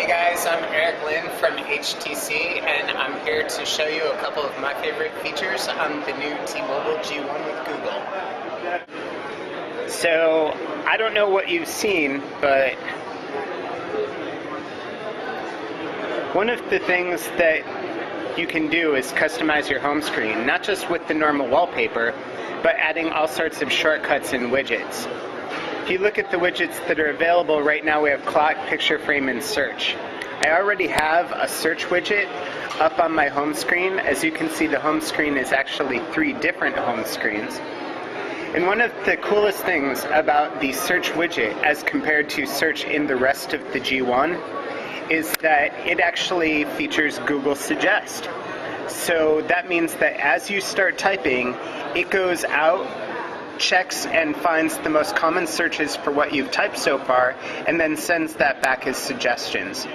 Hey guys, I'm Eric Lin from HTC, and I'm here to show you a couple of my favorite features on the new T-Mobile G1 with Google. So, I don't know what you've seen, but one of the things that you can do is customize your home screen, not just with the normal wallpaper, but adding all sorts of shortcuts and widgets. If you look at the widgets that are available right now, we have clock, picture frame, and search. I already have a search widget up on my home screen. As you can see, the home screen is actually 3 different home screens. And one of the coolest things about the search widget as compared to search in the rest of the G1 is that it actually features Google Suggest. So that means that as you start typing, it goes out, checks and finds the most common searches for what you've typed so far, and then sends that back as suggestions.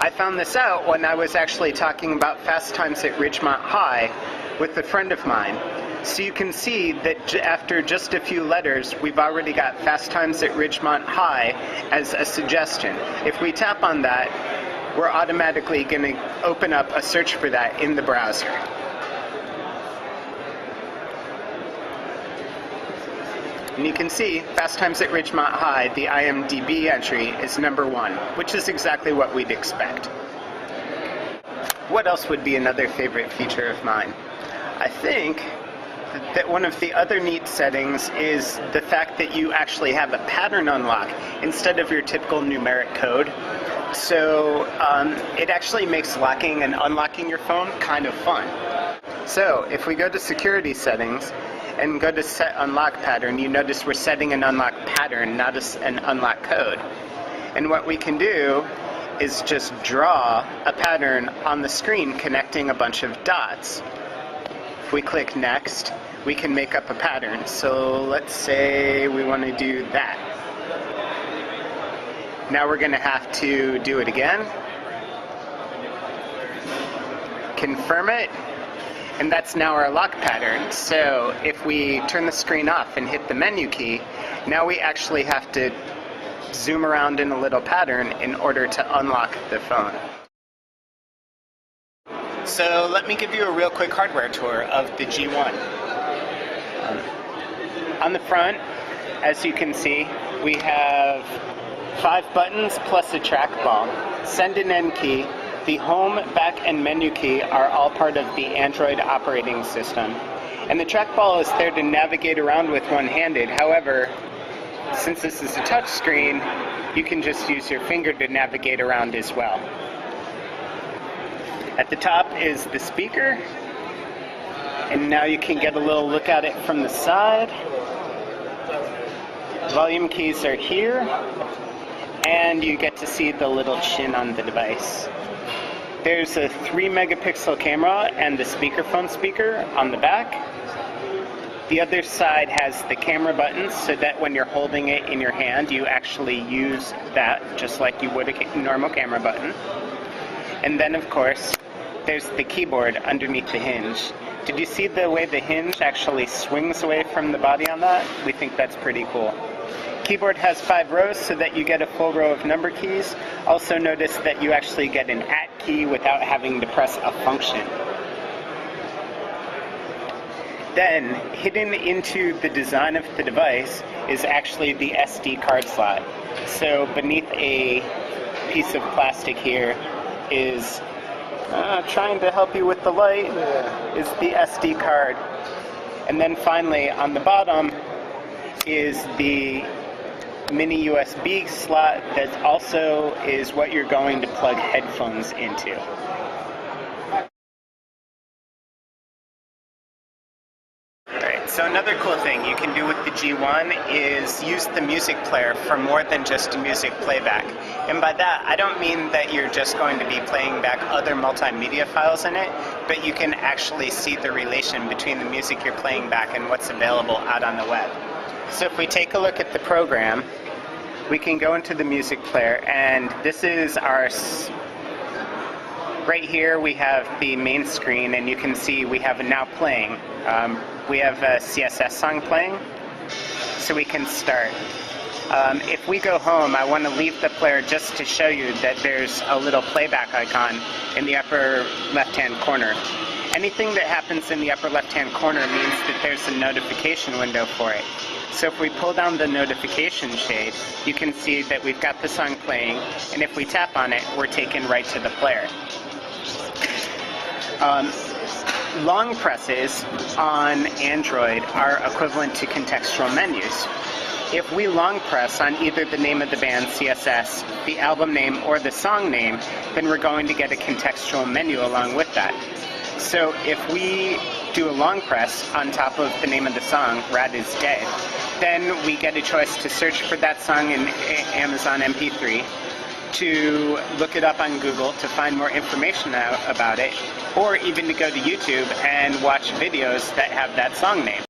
I found this out when I was actually talking about fast times at Ridgemont High with a friend of mine. So you can see that after just a few letters, we've already got fast times at Ridgemont High as a suggestion. If we tap on that, we're automatically going to open up a search for that in the browser. And you can see, fast times at Ridgemont High, the IMDb entry is #1, which is exactly what we'd expect. What else would be another favorite feature of mine? I think that one of the other neat settings is the fact that you actually have a pattern unlock instead of your typical numeric code. So it actually makes locking and unlocking your phone kind of fun. So if we go to security settings and go to set unlock pattern, you notice we're setting an unlock pattern, not an unlock code. And what we can do is just draw a pattern on the screen connecting a bunch of dots. If we click next, we can make up a pattern. So let's say we want to do that. Now we're going to have to do it again, confirm it, and that's now our lock pattern. So if we turn the screen off and hit the menu key, now we actually have to zoom around in a little pattern in order to unlock the phone. So let me give you a real quick hardware tour of the G1. On the front, as you can see, we have 5 buttons plus a trackball. Send and end key. The home, back, and menu key are all part of the Android operating system. And the trackball is there to navigate around with one-handed. However, since this is a touch screen, you can just use your finger to navigate around as well. At the top is the speaker, and now you can get a little look at it from the side. Volume keys are here, and you get to see the little chin on the device. There's a 3-megapixel camera and the speakerphone speaker on the back. The other side has the camera buttons so that when you're holding it in your hand, you actually use that just like you would a normal camera button. And then, of course, there's the keyboard underneath the hinge. Did you see the way the hinge actually swings away from the body on that? We think that's pretty cool. Keyboard has 5 rows so that you get a full row of number keys. Also notice that you actually get an @ key without having to press a function. Then, hidden into the design of the device is actually the SD card slot. So beneath a piece of plastic here is, trying to help you with the light, is the SD card. And then finally, on the bottom is the mini USB slot that also is what you're going to plug headphones into. Alright, so another cool thing you can do with the G1 is use the music player for more than just music playback. And by that, I don't mean that you're just going to be playing back other multimedia files in it, but you can actually see the relation between the music you're playing back and what's available out on the web. So if we take a look at the program, we can go into the music player, and this is our, right here we have the main screen, and you can see we have now playing. We have a CSS song playing, so we can start. If we go home, I want to leave the player just to show you that there's a little playback icon in the upper left-hand corner. Anything that happens in the upper left-hand corner means that there's a notification window for it. So if we pull down the notification shade, you can see that we've got the song playing, and if we tap on it, we're taken right to the player. Long presses on Android are equivalent to contextual menus. If we long press on either the name of the band, CSS, the album name, or the song name, then we're going to get a contextual menu along with that. So if we do a long press on top of the name of the song, Rad is Dead, then we get a choice to search for that song in Amazon MP3, to look it up on Google to find more information about it, or even to go to YouTube and watch videos that have that song name.